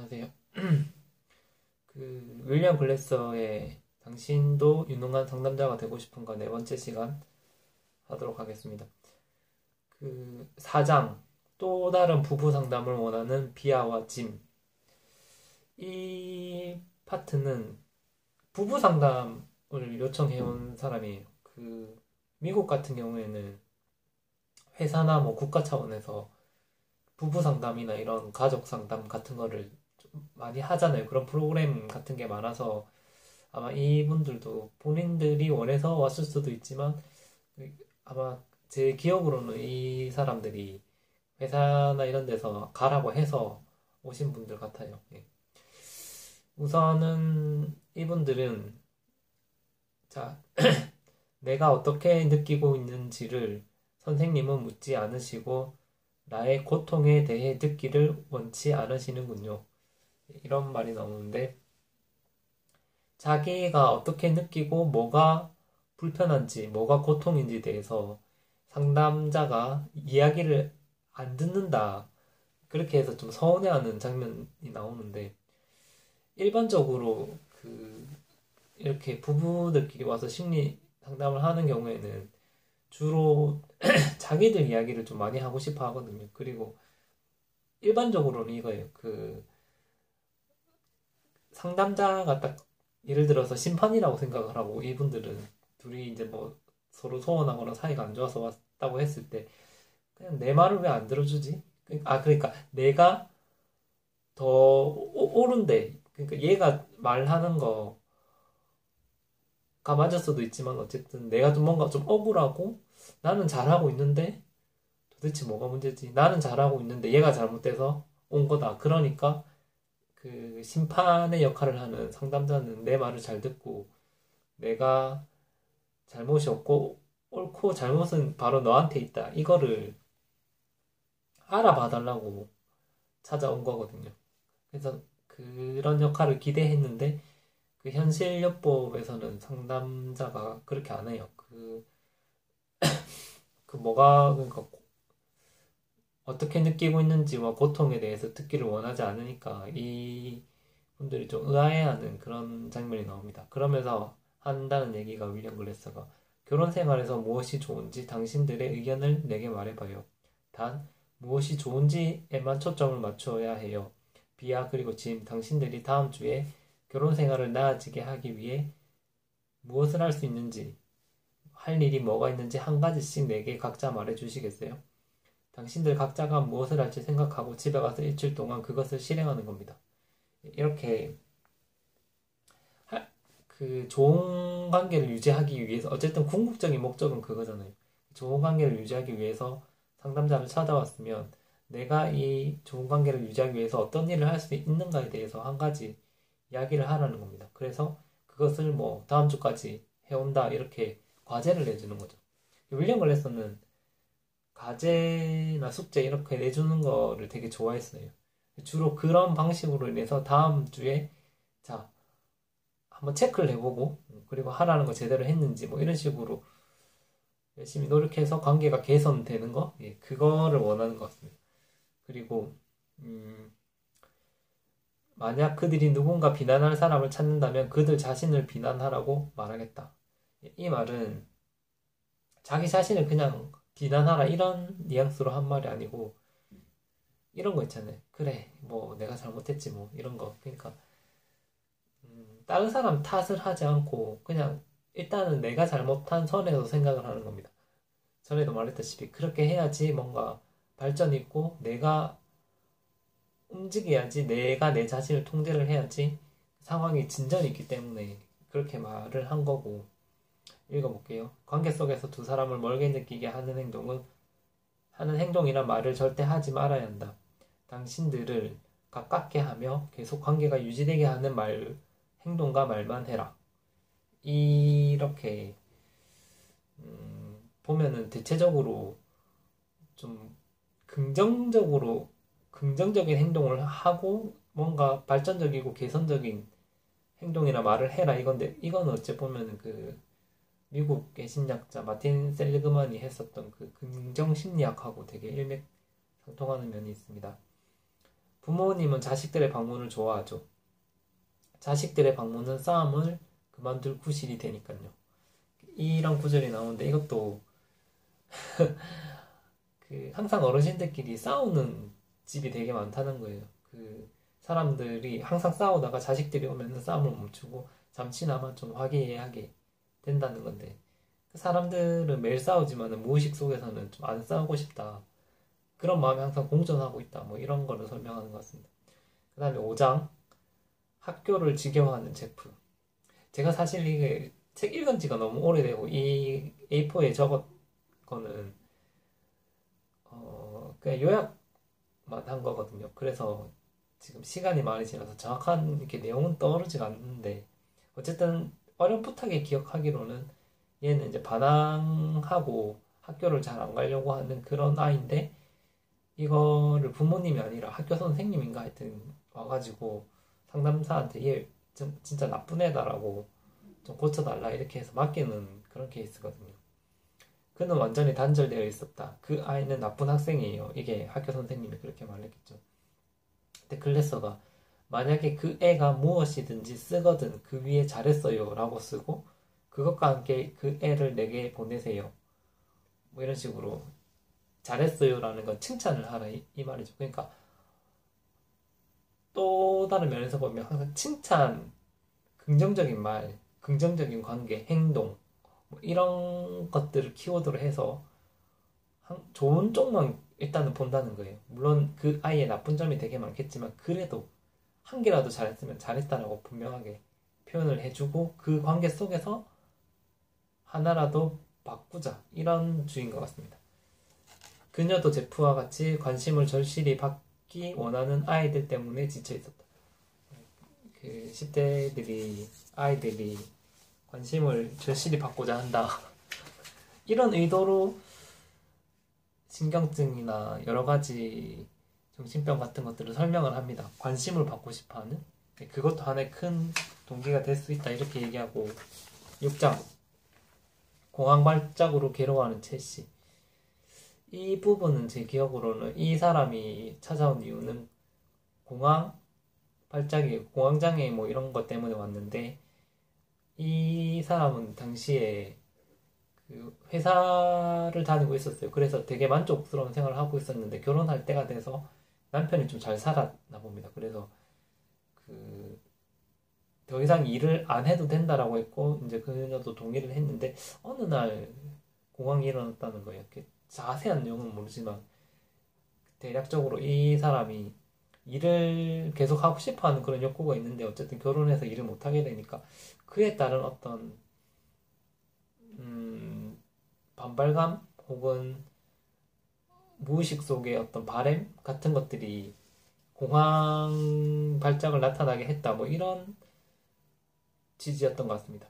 안녕하세요. 윌리엄 글래서의 당신도 유능한 상담자가 되고 싶은가 네 번째 시간 하도록 하겠습니다. 4장 또 다른 부부 상담을 원하는 비아와 짐. 이 파트는 부부 상담을 요청해온 사람이에요. 미국 같은 경우에는 회사나 뭐 국가 차원에서 부부 상담이나 이런 가족 상담 같은 거를 좀 많이 하잖아요. 그런 프로그램 같은 게 많아서 아마 이분들도 본인들이 원해서 왔을 수도 있지만 아마 제 기억으로는 이 사람들이 회사나 이런 데서 가라고 해서 오신 분들 같아요. 예. 우선은 이분들은 자 내가 어떻게 느끼고 있는지를 선생님은 묻지 않으시고 나의 고통에 대해 듣기를 원치 않으시는군요. 이런 말이 나오는데 자기가 어떻게 느끼고 뭐가 불편한지 뭐가 고통인지 대해서 상담자가 이야기를 안 듣는다. 그렇게 해서 좀 서운해하는 장면이 나오는데 일반적으로 이렇게 부부들끼리 와서 심리 상담을 하는 경우에는 주로 자기들 이야기를 좀 많이 하고 싶어 하거든요. 그리고 일반적으로는 이거예요. 상담자가 딱 예를 들어서 심판이라고 생각을 하고 이분들은 둘이 이제 뭐 서로 소원하거나 사이가 안 좋아서 왔다고 했을 때 그냥 내 말을 왜 안 들어주지? 그러니까 내가 더 옳은데 그러니까 얘가 말하는 거가 맞을 수도 있지만 어쨌든 내가 좀 뭔가 좀 억울하고 나는 잘하고 있는데 도대체 뭐가 문제지? 나는 잘하고 있는데 얘가 잘못돼서 온 거다. 그러니까 심판의 역할을 하는 상담자는 내 말을 잘 듣고 내가 잘못이 없고 옳고 잘못은 바로 너한테 있다. 이거를 알아봐 달라고 찾아온 거거든요. 그래서 그런 역할을 기대했는데 현실요법에서는 상담자가 그렇게 안 해요. 그러니까 어떻게 느끼고 있는지와 고통에 대해서 듣기를 원하지 않으니까 이 분들이 좀 의아해하는 그런 장면이 나옵니다. 그러면서 한다는 얘기가 윌리엄 글래서가 결혼 생활에서 무엇이 좋은지 당신들의 의견을 내게 말해봐요. 단 무엇이 좋은지에만 초점을 맞춰야 해요. 비아 그리고 짐 당신들이 다음 주에 결혼 생활을 나아지게 하기 위해 무엇을 할 수 있는지 할 일이 뭐가 있는지 한 가지씩 내게 각자 말해주시겠어요? 당신들 각자가 무엇을 할지 생각하고 집에 가서 일주일 동안 그것을 실행하는 겁니다. 이렇게 좋은 관계를 유지하기 위해서 어쨌든 궁극적인 목적은 그거잖아요. 좋은 관계를 유지하기 위해서 상담자를 찾아왔으면 내가 이 좋은 관계를 유지하기 위해서 어떤 일을 할 수 있는가에 대해서 한 가지 이야기를 하라는 겁니다. 그래서 그것을 뭐 다음 주까지 해온다 이렇게 과제를 내주는 거죠. 윌리엄 글래서는 과제나 숙제 이렇게 내주는 거를 되게 좋아했어요. 주로 그런 방식으로 인해서 다음 주에 자 한번 체크를 해보고 그리고 하라는 거 제대로 했는지 뭐 이런 식으로 열심히 노력해서 관계가 개선되는 거 예, 그거를 원하는 것 같습니다. 그리고 만약 그들이 누군가 비난할 사람을 찾는다면 그들 자신을 비난하라고 말하겠다. 이 말은 자기 자신을 그냥 비난하라 이런 뉘앙스로 한 말이 아니고 이런 거 있잖아요. 그래 뭐 내가 잘못했지 뭐 이런 거. 그러니까 다른 사람 탓을 하지 않고 그냥 일단은 내가 잘못한 선에서 생각을 하는 겁니다. 전에도 말했다시피 그렇게 해야지 뭔가 발전이 있고 내가 움직여야지 내가 내 자신을 통제를 해야지 상황이 진전이 있기 때문에 그렇게 말을 한 거고 읽어볼게요. 관계 속에서 두 사람을 멀게 느끼게 하는 행동이란 말을 절대 하지 말아야 한다. 당신들을 가깝게 하며 계속 관계가 유지되게 하는 행동과 말만 해라. 이렇게 보면은 대체적으로 좀 긍정적인 행동을 하고 뭔가 발전적이고 개선적인 행동이나 말을 해라 이건데 이건 어째 보면은 미국의 심리학자 마틴 셀리그만이 했었던 긍정 심리학하고 되게 일맥상통하는 면이 있습니다. 부모님은 자식들의 방문을 좋아하죠. 자식들의 방문은 싸움을 그만둘 구실이 되니까요. 이런 구절이 나오는데 이것도 항상 어르신들끼리 싸우는 집이 되게 많다는 거예요. 사람들이 항상 싸우다가 자식들이 오면 싸움을 멈추고 잠시나마 좀 화기애애하게 된다는 건데, 사람들은 매일 싸우지만 무의식 속에서는 좀 안 싸우고 싶다, 그런 마음이 항상 공존하고 있다, 뭐 이런 거를 설명하는 것 같습니다. 그 다음에 5장, 학교를 지겨워하는 제프. 제가 사실 이게 책 읽은 지가 너무 오래되고 이 A4에 적은 거는 그냥 요약만 한 거거든요. 그래서 지금 시간이 많이 지나서 정확한 이렇게 내용은 떠오르지가 않는데, 어쨌든 어렴풋하게 기억하기로는 얘는 이제 반항하고 학교를 잘 안 가려고 하는 그런 아이인데, 이거를 부모님이 아니라 학교 선생님인가 하여튼 와가지고 상담사한테 얘 진짜 나쁜 애다라고 좀 고쳐달라 이렇게 해서 맡기는 그런 케이스거든요. 그는 완전히 단절되어 있었다. 그 아이는 나쁜 학생이에요. 이게 학교 선생님이 그렇게 말했겠죠. 근데 글래서가 만약에 그 애가 무엇이든지 쓰거든 그 위에 잘했어요 라고 쓰고, 그것과 함께 그 애를 내게 보내세요, 뭐 이런 식으로. 잘했어요 라는 건 칭찬을 하라 이 말이죠. 그러니까 또 다른 면에서 보면 항상 칭찬, 긍정적인 말, 긍정적인 관계, 행동, 뭐 이런 것들을 키워드로 해서 좋은 쪽만 일단은 본다는 거예요. 물론 그 아이의 나쁜 점이 되게 많겠지만 그래도 한 개라도 잘했으면 잘했다라고 분명하게 표현을 해주고, 그 관계 속에서 하나라도 바꾸자, 이런 주의인 것 같습니다. 그녀도 제프와 같이 관심을 절실히 받기 원하는 아이들 때문에 지쳐 있었다. 10대들이, 아이들이 관심을 절실히 받고자 한다. 이런 의도로 신경증이나 여러 가지 정신병 같은 것들을 설명을 합니다. 관심을 받고 싶어 하는. 그것도 하나의 큰 동기가 될 수 있다, 이렇게 얘기하고. 6장. 공황 발작으로 괴로워하는 첼시. 이 부분은 제 기억으로는 이 사람이 찾아온 이유는 공황 발작이, 공황장애 뭐 이런 것 때문에 왔는데, 이 사람은 당시에 회사를 다니고 있었어요. 그래서 되게 만족스러운 생활을 하고 있었는데 결혼할 때가 돼서 남편이 좀 잘 살았나 봅니다. 그래서 더 이상 일을 안 해도 된다라고 했고, 이제 그녀도 동의를 했는데 어느 날 공황이 일어났다는 거예요. 자세한 내용은 모르지만 대략적으로 이 사람이 일을 계속 하고 싶어 하는 그런 욕구가 있는데, 어쨌든 결혼해서 일을 못 하게 되니까 그에 따른 어떤 반발감 혹은 무의식 속의 어떤 바램 같은 것들이 공황 발작을 나타나게 했다, 뭐 이런 취지였던 것 같습니다.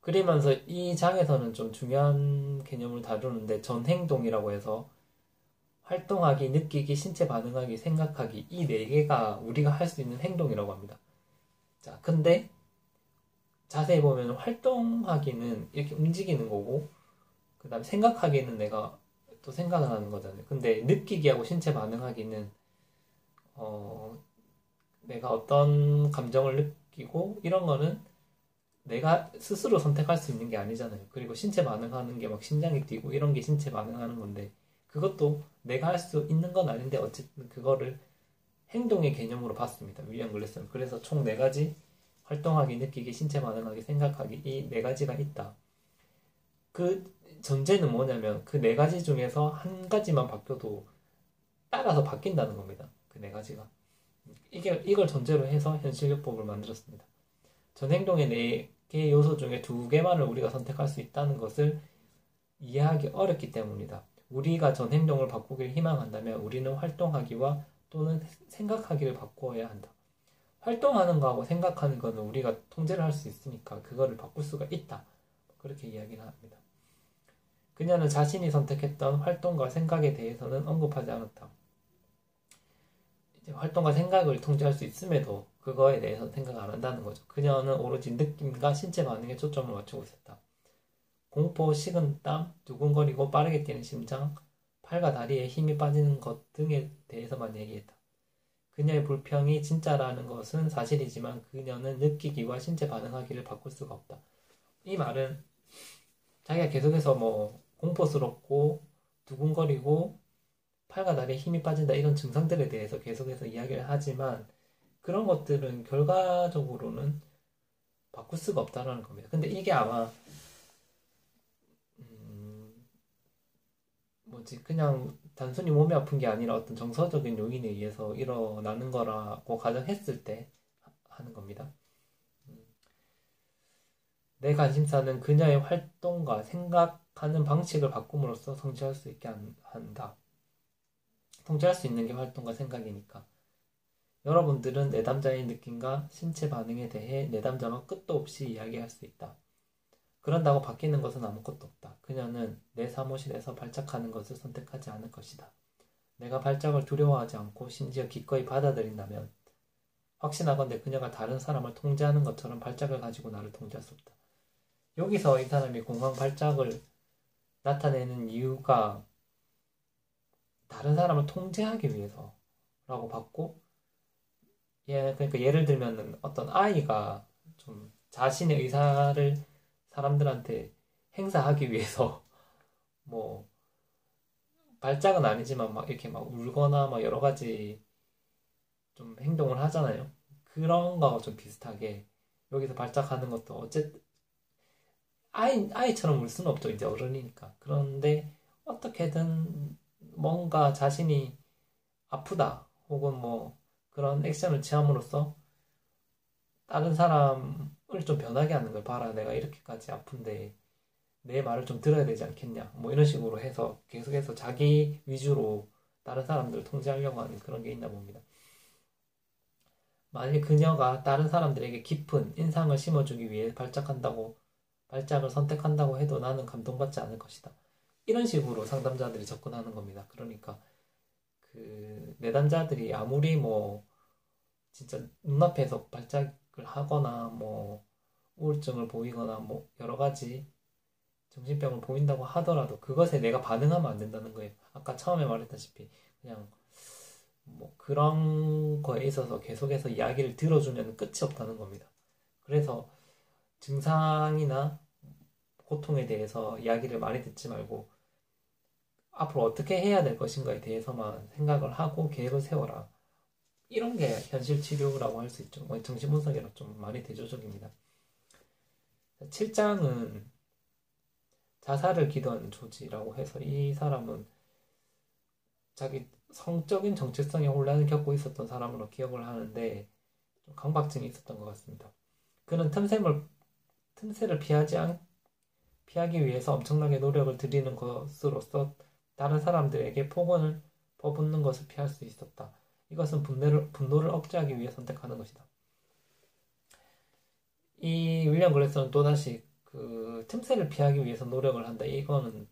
그러면서 이 장에서는 좀 중요한 개념을 다루는데, 전행동이라고 해서 활동하기, 느끼기, 신체 반응하기, 생각하기, 이 네 개가 우리가 할 수 있는 행동이라고 합니다. 자, 근데 자세히 보면 활동하기는 이렇게 움직이는 거고, 그 다음에 생각하기는 내가 또 생각을 하는 거잖아요. 근데 느끼기하고 신체 반응하기는 내가 어떤 감정을 느끼고 이런 거는 내가 스스로 선택할 수 있는 게 아니잖아요. 그리고 신체 반응하는 게 막 심장이 뛰고 이런 게 신체 반응하는 건데, 그것도 내가 할 수 있는 건 아닌데 어쨌든 그거를 행동의 개념으로 봤습니다, 윌리엄 글래스는. 그래서 총 4가지, 활동하기, 느끼기, 신체 반응하기, 생각하기, 이 4가지가 있다. 그 전제는 뭐냐면 그 4가지 중에서 한 가지만 바뀌어도 따라서 바뀐다는 겁니다. 그 4가지가. 이걸 전제로 해서 현실요법을 만들었습니다. 전행동의 4개 요소 중에 2개만을 우리가 선택할 수 있다는 것을 이해하기 어렵기 때문이다. 우리가 전행동을 바꾸길 희망한다면 우리는 활동하기와 또는 생각하기를 바꾸어야 한다. 활동하는 거하고 생각하는 거는 우리가 통제를 할 수 있으니까 그거를 바꿀 수가 있다, 그렇게 이야기를 합니다. 그녀는 자신이 선택했던 활동과 생각에 대해서는 언급하지 않았다. 이제 활동과 생각을 통제할 수 있음에도 그거에 대해서 생각 안 한다는 거죠. 그녀는 오로지 느낌과 신체 반응에 초점을 맞추고 있었다. 공포, 식은땀, 두근거리고 빠르게 뛰는 심장, 팔과 다리에 힘이 빠지는 것 등에 대해서만 얘기했다. 그녀의 불평이 진짜라는 것은 사실이지만 그녀는 느끼기와 신체 반응하기를 바꿀 수가 없다. 이 말은 자기가 계속해서 뭐 공포스럽고 두근거리고 팔과 다리에 힘이 빠진다 이런 증상들에 대해서 계속해서 이야기를 하지만 그런 것들은 결과적으로는 바꿀 수가 없다는 겁니다. 근데 이게 아마 그냥 단순히 몸이 아픈 게 아니라 어떤 정서적인 요인에 의해서 일어나는 거라고 가정했을 때 하는 겁니다. 내 관심사는 그녀의 활동과 생각하는 방식을 바꿈으로써 성취할 수 있게 한다. 통제할 수 있는 게 활동과 생각이니까. 여러분들은 내담자의 느낌과 신체 반응에 대해 내담자와 끝도 없이 이야기할 수 있다. 그런다고 바뀌는 것은 아무것도 없다. 그녀는 내 사무실에서 발작하는 것을 선택하지 않을 것이다. 내가 발작을 두려워하지 않고 심지어 기꺼이 받아들인다면 확신하건대 그녀가 다른 사람을 통제하는 것처럼 발작을 가지고 나를 통제할 수 없다. 여기서 이 사람이 공황 발작을 나타내는 이유가 다른 사람을 통제하기 위해서라고 봤고, 그러니까 예를 들면 어떤 아이가 좀 자신의 의사를 사람들한테 행사하기 위해서 뭐 발작은 아니지만 막 이렇게 막 울거나 막 여러 가지 좀 행동을 하잖아요. 그런 거와 좀 비슷하게 여기서 발작하는 것도 어쨌든 아이처럼 울 수는 없죠. 이제 어른이니까. 그런데 어떻게든 뭔가 자신이 아프다 혹은 뭐 그런 액션을 취함으로써 다른 사람을 좀 변하게 하는 걸 봐라. 내가 이렇게까지 아픈데 내 말을 좀 들어야 되지 않겠냐. 뭐 이런 식으로 해서 계속해서 자기 위주로 다른 사람들을 통제하려고 하는 그런 게 있나 봅니다. 만일 그녀가 다른 사람들에게 깊은 인상을 심어주기 위해 발작을 선택한다고 해도 나는 감동받지 않을 것이다. 이런 식으로 상담자들이 접근하는 겁니다. 그러니까 그 내담자들이 아무리 뭐 진짜 눈앞에서 발작을 하거나 뭐 우울증을 보이거나 뭐 여러 가지 정신병을 보인다고 하더라도 그것에 내가 반응하면 안 된다는 거예요. 아까 처음에 말했다시피 그냥 뭐 그런 거에 있어서 계속해서 이야기를 들어주면 끝이 없다는 겁니다. 그래서 증상이나 고통에 대해서 이야기를 많이 듣지 말고 앞으로 어떻게 해야 될 것인가에 대해서만 생각을 하고 계획을 세워라. 이런 게 현실 치료라고 할 수 있죠. 정신분석이랑 좀 많이 대조적입니다. 7장은 자살을 기도하는 조지라고 해서 이 사람은 자기 성적인 정체성의 혼란을 겪고 있었던 사람으로 기억을 하는데 좀 강박증이 있었던 것 같습니다. 그는 틈새를 피하기 위해서 엄청나게 노력을 들이는 것으로써 다른 사람들에게 폭언을 퍼붓는 것을 피할 수 있었다. 이것은 분노를 억제하기 위해 선택하는 것이다. 이 윌리엄 글래스는 또다시 그 틈새를 피하기 위해서 노력을 한다. 이거는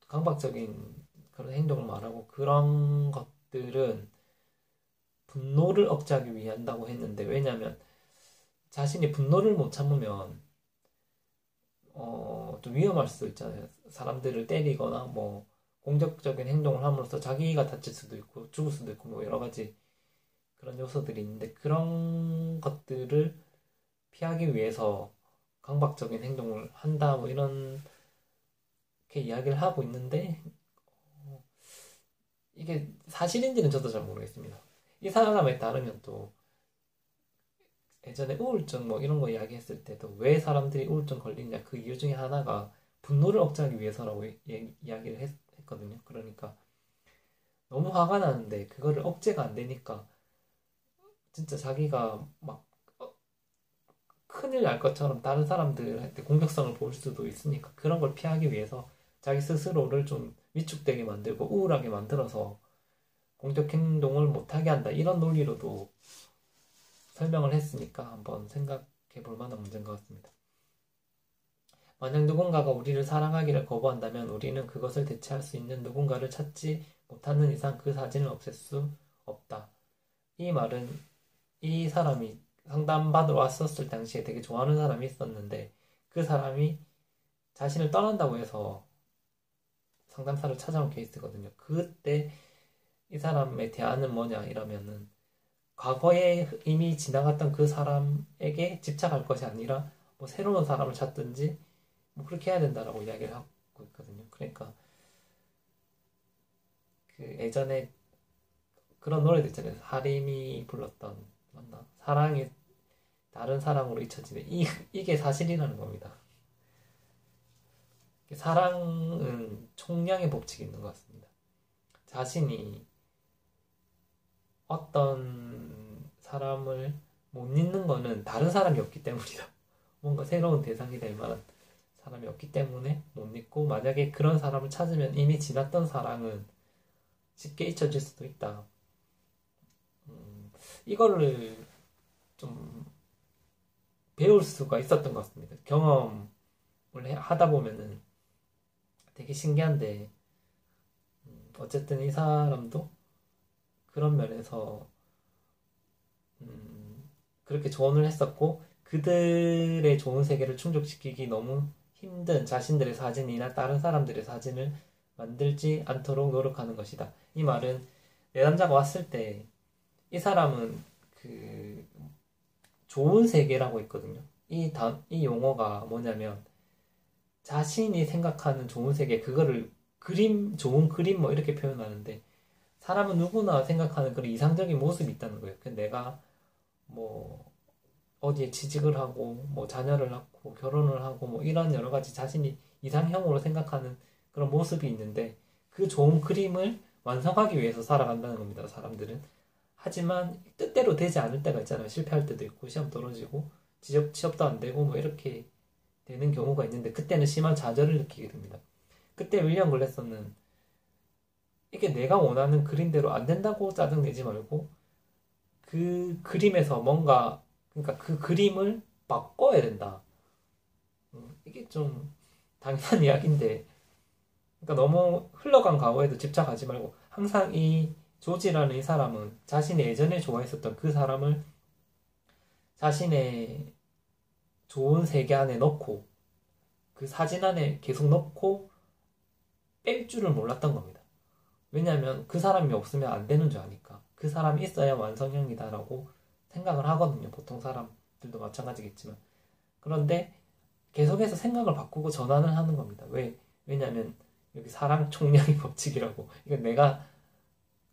강박적인 그런 행동을 말하고 그런 것들은 분노를 억제하기 위해 한다고 했는데 왜냐하면 자신이 분노를 못 참으면 좀 위험할 수도 있잖아요. 사람들을 때리거나 뭐 공격적인 행동을 함으로써 자기가 다칠 수도 있고 죽을 수도 있고 뭐 여러 가지 그런 요소들이 있는데 그런 것들을 피하기 위해서 강박적인 행동을 한다 뭐 이런 게 이야기를 하고 있는데 이게 사실인지는 저도 잘 모르겠습니다. 이 사람에 따르면 또 예전에 우울증 뭐 이런 거 이야기했을 때도 왜 사람들이 우울증 걸리냐 그 이유 중에 하나가 분노를 억제하기 위해서라고 이야기를 했거든요. 그러니까 너무 화가 나는데 그거를 억제가 안 되니까 진짜 자기가 막 큰일 날 것처럼 다른 사람들한테 공격성을 보일 수도 있으니까 그런 걸 피하기 위해서 자기 스스로를 좀 위축되게 만들고 우울하게 만들어서 공격 행동을 못하게 한다. 이런 논리로도 설명을 했으니까 한번 생각해 볼 만한 문제인 것 같습니다. 만약 누군가가 우리를 사랑하기를 거부한다면 우리는 그것을 대체할 수 있는 누군가를 찾지 못하는 이상 그 사진을 없앨 수 없다. 이 말은 이 사람이 상담받으러 왔었을 당시에 되게 좋아하는 사람이 있었는데 그 사람이 자신을 떠난다고 해서 상담사를 찾아온 케이스거든요. 그때 이 사람의 대안은 뭐냐 이러면은 과거에 이미 지나갔던 그 사람에게 집착할 것이 아니라 뭐 새로운 사람을 찾든지 뭐 그렇게 해야 된다라고 이야기를 하고 있거든요. 그러니까 그 예전에 그런 노래도 있잖아요. 하림이 불렀던 맞나? 사랑이 다른 사랑으로 잊혀지네. 이게 사실이라는 겁니다. 사랑은 총량의 법칙이 있는 것 같습니다. 자신이 어떤 사람을 못 잊는 거는 다른 사람이 없기 때문이다. 뭔가 새로운 대상이 될 만한 사람이 없기 때문에 못 잊고, 만약에 그런 사람을 찾으면 이미 지났던 사랑은 쉽게 잊혀질 수도 있다. 이거를 좀 배울 수가 있었던 것 같습니다. 경험을 하다 보면은 되게 신기한데, 어쨌든 이 사람도 그런 면에서 그렇게 조언을 했었고, 그들의 좋은 세계를 충족시키기 너무 힘든 자신들의 사진이나 다른 사람들의 사진을 만들지 않도록 노력하는 것이다. 이 말은 내 남자가 왔을 때 이 사람은 그 좋은 세계라고 있거든요. 이 용어가 뭐냐면 자신이 생각하는 좋은 세계, 그거를 좋은 그림 뭐 이렇게 표현하는데, 사람은 누구나 생각하는 그런 이상적인 모습이 있다는 거예요. 그 내가 뭐 어디에 취직을 하고 뭐 자녀를 낳고 결혼을 하고 뭐 이런 여러 가지 자신이 이상형으로 생각하는 그런 모습이 있는데, 그 좋은 그림을 완성하기 위해서 살아간다는 겁니다. 사람들은. 하지만 뜻대로 되지 않을 때가 있잖아요. 실패할 때도 있고 시험 떨어지고 취업도 안 되고 뭐 이렇게 되는 경우가 있는데, 그때는 심한 좌절을 느끼게 됩니다. 그때 윌리엄 글래서는 이게 내가 원하는 그림대로 안 된다고 짜증내지 말고 그 그림에서 뭔가, 그러니까 그 그림을 바꿔야 된다. 이게 좀 당연한 이야기인데, 그러니까 너무 흘러간 과거에도 집착하지 말고, 항상 이 조지라는 이 사람은 자신이 예전에 좋아했었던 그 사람을 자신의 좋은 세계 안에 넣고, 그 사진 안에 계속 넣고 뺄 줄을 몰랐던 겁니다. 왜냐하면 그 사람이 없으면 안 되는 줄 아니까. 그 사람이 있어야 완성형이다라고 생각을 하거든요. 보통 사람들도 마찬가지겠지만. 그런데 계속해서 생각을 바꾸고 전환을 하는 겁니다. 왜냐하면 여기 사랑 총량의 법칙이라고, 이건 내가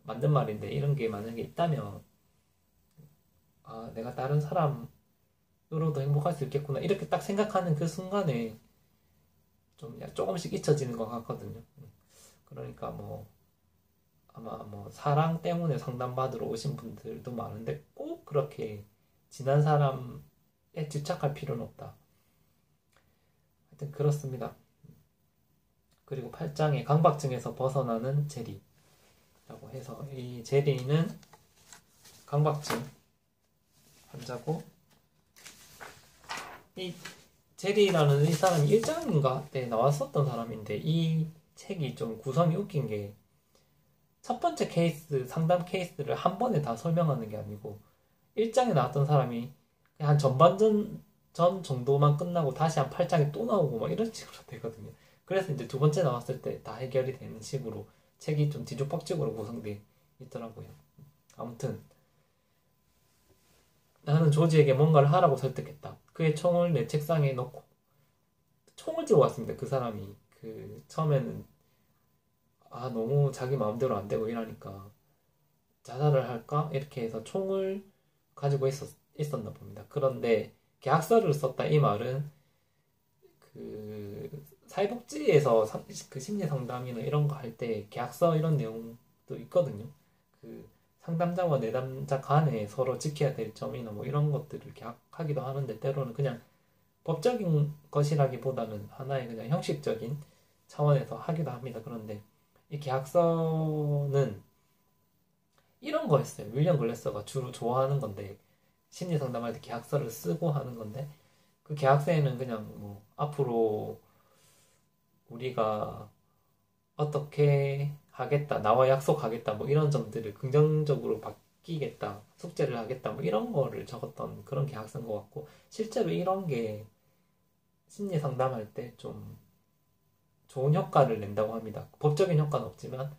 만든 말인데, 이런 게 만약에 있다면 내가 다른 사람으로도 행복할 수 있겠구나 이렇게 딱 생각하는 그 순간에 좀 조금씩 잊혀지는 것 같거든요. 그러니까 뭐 아마 뭐 사랑 때문에 상담받으러 오신 분들도 많은데, 꼭 그렇게 지난 사람에 집착할 필요는 없다. 하여튼 그렇습니다. 그리고 8장에 강박증에서 벗어나는 제리라고 해서, 이 제리는 강박증 환자고, 이 제리라는 이 사람이 1장인가 때 나왔었던 사람인데, 이 책이 좀 구성이 웃긴 게, 첫 번째 케이스, 상담 케이스를 한 번에 다 설명하는 게 아니고 1장에 나왔던 사람이 그냥 한 전반전 정도만 끝나고 다시 한 8장에 또 나오고 막 이런 식으로 되거든요. 그래서 이제 두 번째 나왔을 때 다 해결이 되는 식으로 책이 좀 뒤죽박죽으로 구성되어 있더라고요. 아무튼 나는 조지에게 뭔가를 하라고 설득했다. 그의 총을 내 책상에 넣고, 총을 들고 왔습니다. 그 사람이 처음에는 너무 자기 마음대로 안 되고 이러니까 자살을 할까? 이렇게 해서 총을 가지고 있었나 봅니다. 그런데 계약서를 썼다, 이 말은 그 사회복지에서 그 심리 상담이나 이런 거 할 때 계약서 이런 내용도 있거든요. 그 상담자와 내담자 간에 서로 지켜야 될 점이나 뭐 이런 것들을 계약하기도 하는데, 때로는 그냥 법적인 것이라기보다는 하나의 그냥 형식적인 차원에서 하기도 합니다. 그런데 이 계약서는 이런 거였어요. 윌리엄 글래서가 주로 좋아하는 건데, 심리 상담할 때 계약서를 쓰고 하는 건데, 그 계약서에는 그냥 뭐 앞으로 우리가 어떻게 하겠다, 나와 약속하겠다, 뭐 이런 점들을 긍정적으로 바뀌겠다, 숙제를 하겠다, 뭐 이런 거를 적었던 그런 계약서인 것 같고, 실제로 이런 게 심리 상담할 때 좀 좋은 효과를 낸다고 합니다. 법적인 효과는 없지만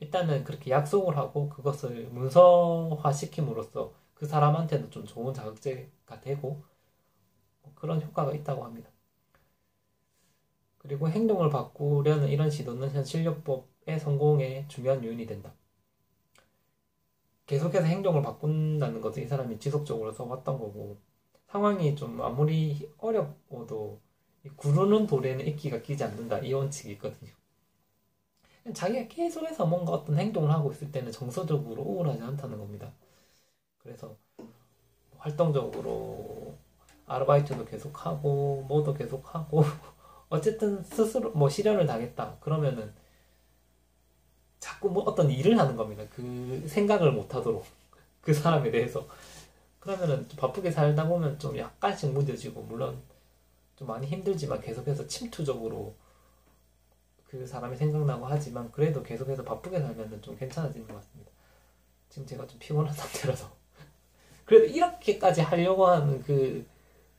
일단은 그렇게 약속을 하고 그것을 문서화시킴으로써 그 사람한테도 좀 좋은 자극제가 되고 그런 효과가 있다고 합니다. 그리고 행동을 바꾸려는 이런 시도는 현실요법의 성공에 중요한 요인이 된다. 계속해서 행동을 바꾼다는 것은 이 사람이 지속적으로 써왔던 거고, 상황이 좀 아무리 어려워도 구르는 돌에는 이끼가 끼지 않는다, 이 원칙이 있거든요. 자기가 계속해서 뭔가 어떤 행동을 하고 있을 때는 정서적으로 우울하지 않다는 겁니다. 그래서 활동적으로 아르바이트도 계속하고 뭐도 계속하고 어쨌든 스스로 뭐 실현을 당했다 그러면은 자꾸 뭐 어떤 일을 하는 겁니다. 그 생각을 못 하도록 그 사람에 대해서. 그러면은 좀 바쁘게 살다 보면 좀 약간씩 무뎌지고, 물론 좀 많이 힘들지만 계속해서 침투적으로 그 사람이 생각나고 하지만 그래도 계속해서 바쁘게 살면 좀 괜찮아지는 것 같습니다. 지금 제가 좀 피곤한 상태라서 그래도 이렇게까지 하려고 하는 그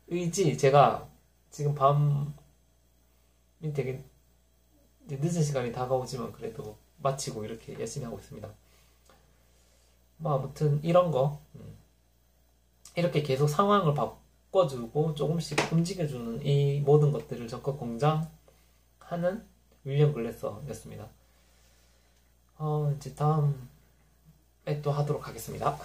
의지, 제가 지금 밤이 되게 늦은 시간이 다가오지만 그래도 마치고 이렇게 열심히 하고 있습니다. 뭐 아무튼 이런 거 이렇게 계속 상황을 바꿔주고 조금씩 움직여주는 이 모든 것들을 적극 공장하는 윌리엄 글래서였습니다. 이제 다음에 또 하도록 하겠습니다.